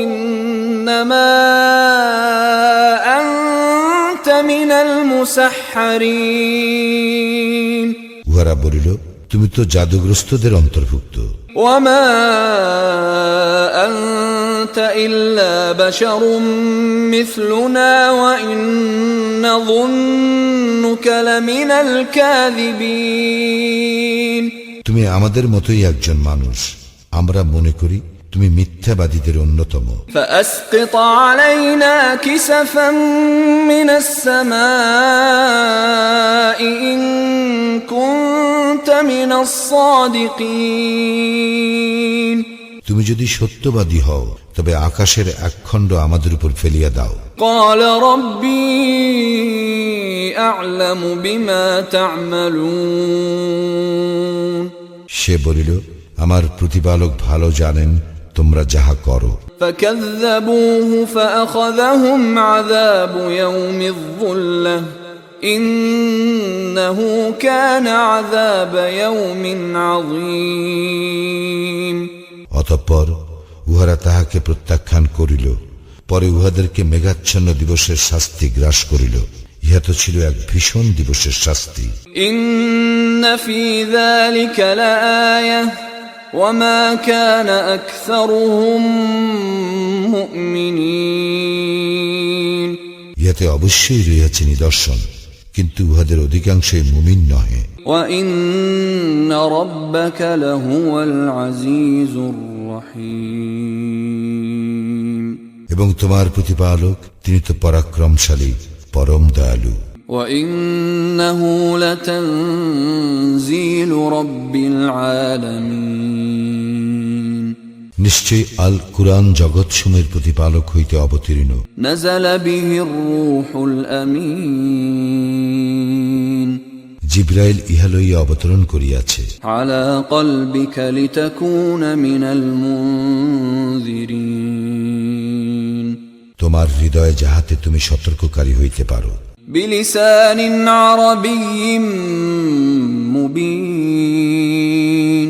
إنما أنت من المسحرين উহারা বলিল তুমি তো জাদুগ্রস্তদের অন্তর্ভুক্ত وما أنت إلا بشر مثلنا وإن نظنك لمن الكاذبين তুমি আমাদের মতোই একজন মানুষ আমরা মনে করি তুমি মিথ্যাবাদীদের অন্যতম فأسقط علينا كسفا من السماء إن كنت من الصادقين তুমি যদি সত্যবাদী হও তবে আকাশের এক খণ্ড আমাদের উপর ফেলিয়া দাও قال ربي أعلم بما تعملون সে বলিল আমার প্রতিপালক ভালো জানেন তোমরা যাহা করো فكذبوه فأخذهم عذاب يوم الظلة إنه كان عذاب يوم عظيم অতঃপর উহারা তাহাকে প্রত্যাখ্যান করিল পরে উহাদেরকে মেঘাচ্ছন্ন দিবসের শাস্তি গ্রাস করিল ইহা তো ছিল এক ভীষণ দিবসের শাস্তি إن في ذلك لآية وما كان أكثرهم مؤمنين ইহাতে অবশ্যই রহিয়াছে নিদর্শন কিন্তু উহাদের অধিকাংশই মুমিন নহে وإن ربك لهو العزيز الرحيم এবং তোমার প্রতিপালক তিনি তো পরাক্রমশালী পরম দয়ালু وإنه لتنزيل رب العالمين নিশ্চয়ই আল কুরআন জগৎসমূহের প্রতিপালক হইতে অবতীর্ণ نزل به الروح الأمين জিবরাইল ইহা লইয়া অবতরণ করিয়াছে। على قلبك لتكون من المنذرين তোমার হৃদয়ে যাহাতে তুমি সতর্ককারী হইতে পারো। بلسان عربي مبين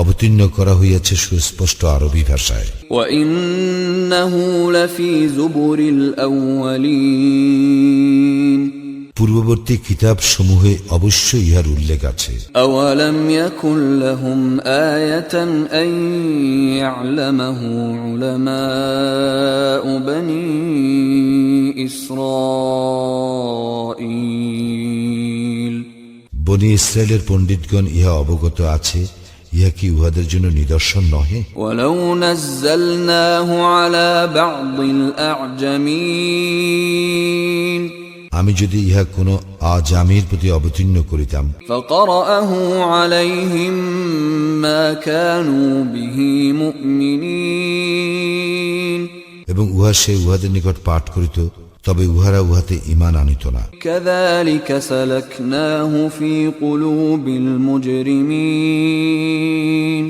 অবতীর্ণ করা হইয়াছে সুস্পষ্ট আরবি ভাষায়। وإنه لفي زبر الأولين পূর্ববর্তী কিতাব সমূহে অবশ্যই ইহার উল্লেখ আছে। أولم يكن لهم آية أن يعلمه علماء بني إسرائيل বনি ইসরায়েলের পণ্ডিতগণ ইহা অবগত আছে, ইহা কি উহাদের জন্য নিদর্শন নহে? ولو نزلناه على بعض الأعجمين আমি যদি ইহা কোনো আজামির প্রতি অবতীর্ণ করিতাম, فقرأه عليهم ما كانوا به مؤمنين এবং উহা সে উহাদের নিকট পাঠ করিত, তবে উহারা উহাতে ঈমান আনিত না। كذلك سلكناه في قلوب المجرمين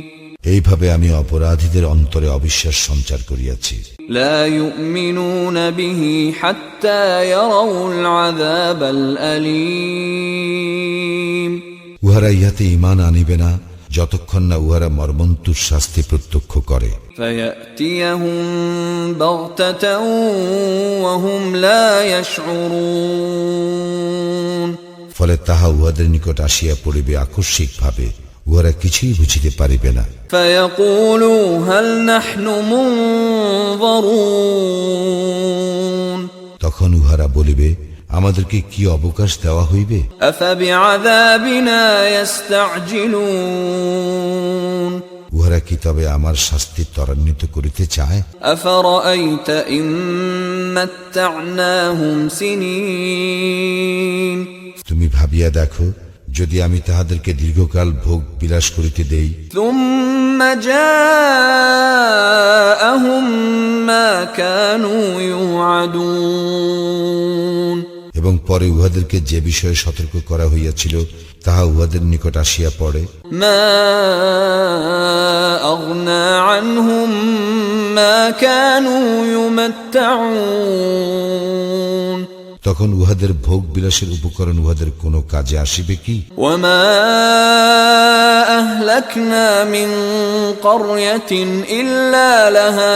এইভাবে আমি অপরাধীদের অন্তরে অবিশ্বাস সঞ্চার করিয়াছি। لا يؤمنون به حتى يروا العذاب الأليم উহারা ইহাতে ঈমান আনিবে না যতক্ষণ না উহারা মর্মন্তুর শাস্তি প্রত্যক্ষ করে। فيأتيهم بغتة وهم لا يشعرون ফলে তাহা উহাদের নিকট আসিয়া পড়িবে আকস্মিকভাবে, উহারা কিছুই বুঝিতে পারিবে না। فيقولوا هل نحن منظرون তখন উহারা বলিবে, আমাদেরকে কি অবকাশ দেওয়া হইবে? أفبعذابنا يستعجلون উহারা কি তবে আমার শাস্তি ত্বরান্বিত করিতে চায়? أفرأيت إن متعناهم سنين তুমি ভাবিয়া দেখো, যদি আমি তাহাদেরকে দীর্ঘকাল ভোগ বিলাস করিতে দেই, ثم جاءهم ما كانوا يوعدون এবং পরে উহাদেরকে যে বিষয়ে সতর্ক করা হইয়াছিল তাহা উহাদের নিকট আসিয়া পড়ে, ما أغنى عنهم ما كانوا يمتعون তখন উহাদের ভোগ বিলাসের উপকরণ উহাদের কোনো কাজে আসিবে কি? وما أهلكنا من قرية إلا لها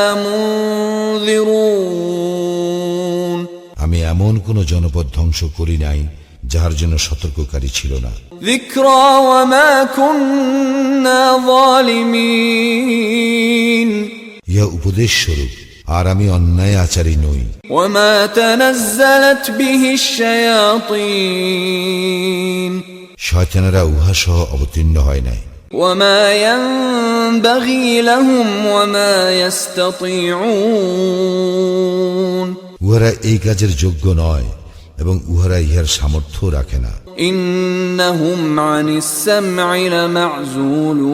منذرون আমি এমন কোন জনপদ ধ্বংস করি নাই যাহার জন্য সতর্ককারী ছিল না। ذكرى وما كنا ظالمين ইহা উপদেশ স্বরূপ, আর আমি অন্যায় আচারী নই। وما تنزلت به الشياطين শয়তানেরা উহা সহ অবতীর্ণ হয় নাই। وما ينبغي لهم وما يستطيعون উহারা এই কাজের যোগ্য নয় এবং উহারা ইহার সামর্থ্য রাখে না। إنهم عن السمع لمعزولون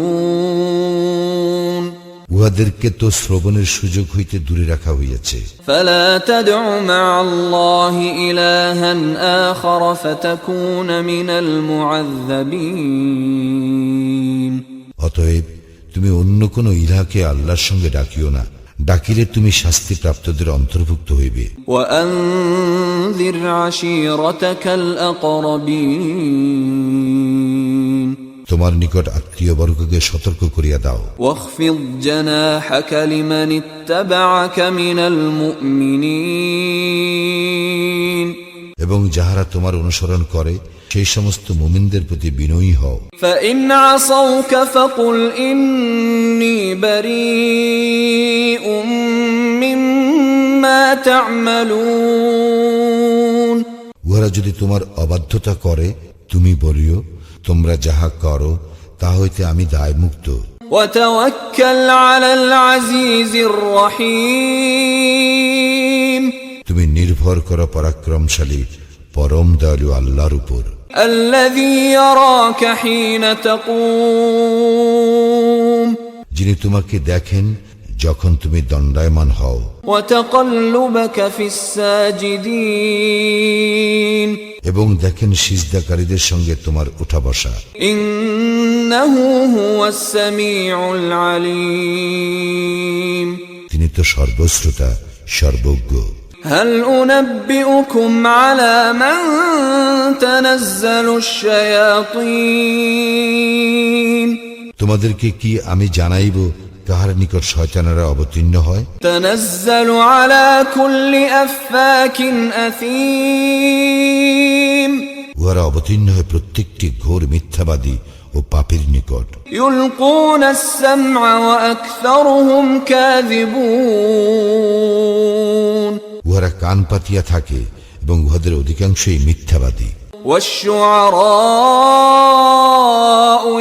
উহাদেরকে তো শ্রবণের সুযোগ হইতে দূরে রাখা হইয়াছে। فلا تدع مع الله إلها آخر فتكون من المعذبين অতএব তুমি অন্য কোন ইলাহকে আল্লাহর সঙ্গে ডাকিও না, ডাকিলে তুমি শাস্তিপ্রাপ্তদের অন্তর্ভুক্ত হইবে। وأنذر عشيرتك الأقربين তোমার নিকট আত্মীয় বর্গকে সতর্ক করিয়া দাও। واخفض جناحك لمن اتبعك من المؤمنين এবং যাহারা তোমার অনুসরণ করে সেই সমস্ত মুমিনদের প্রতি বিনয়ী হও। فإن عصوك فقل إني بريء مما تعملون উহারা যদি তোমার অবাধ্যতা করে, তুমি বলিও, তোমরা যাহা করো তা হইতে আমি দায়মুক্ত। وتوكل على العزيز الرحيم তুমি নির্ভর করো পরাক্রমশালী পরম দয়ালু আল্লাহর উপর, الذي يراك حين تقوم যিনি তোমাকে দেখেন যখন তুমি দণ্ডায়মান হও, وتقلبك في الساجدين এবং দেখেন সিজদাকারীদের সঙ্গে তোমার উঠা বসা। ইন্নাহু হুয়াস সামিউল আলিম, তিনি তো সর্বশ্রোতা সর্বজ্ঞ। হাল উনাব্বিউকুম আলা মান তানাজ্জালুশ শায়াতিন, তোমাদেরকে কি আমি জানাইব কাহার নিকট শয়তানেরা অবতীর্ণ হয়? তানাজ্জালু আলা কুল্লি আফফাকিন আথীম, উহারা অবতীর্ণ হয় প্রত্যেকটি ঘোর মিথ্যাবাদী ও পাপীর নিকট। ইউলকুনাস সামআ ওয়া আকসারুহুম কাযিবুন, উহারা কান পাতিয়া থাকে এবং উহাদের অধিকাংশই মিথ্যাবাদী। ওয়াশ-শুআরাউ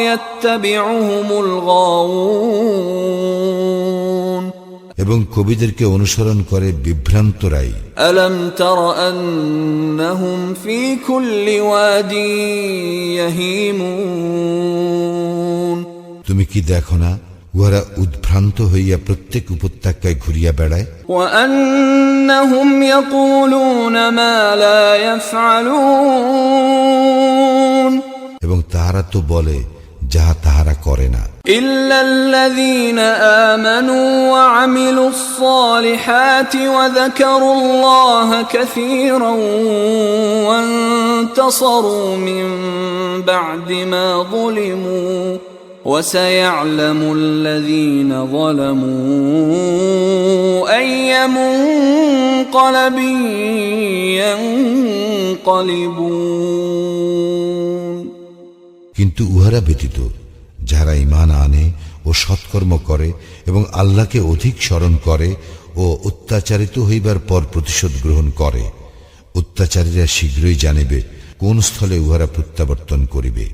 ইয়াত্তাবিউহুমুল গাউন, এবং কবিদেরকে অনুসরণ করে বিভ্রান্তরাই। আলম তারা আন্নাহুম ফি কুল্লি ওয়াদি ইয়াহিমুন, তুমি কি দেখো না উহারা উদ্ভ্রান্ত হইয়া প্রত্যেক উপত্যকায় ঘুরিয়া বেড়ায়? ওয়া আন্নাহুম ইয়াকুলুনা মা লা ইয়াফআলুন, এবং তাহারা তো বলে যাহা তাহারা করে না। ইল্লাল্লাযীনা আমানু ওয়া আমিলুস সালিহাতি ওয়া যাকারুল্লাহা কাসীরান ওয়া ইনতাসারু মিন বা'দি মা যুলিমু ওয়া সায়া'লামুল লাযীনা যালামু আইয়্যা মুনকালাবিন ইয়ানকালিবুন। কিন্তু উহারা ব্যতীত যারা ঈমান আনে ও সৎকর্ম করে এবং আল্লাহকে অধিক স্মরণ করে ও অত্যাচারিত হইবার পর প্রতিশোধ গ্রহণ করে, অত্যাচারীরা শীঘ্রই জানিবে কোন স্থলে উহারা প্রত্যাবর্তন করিবে।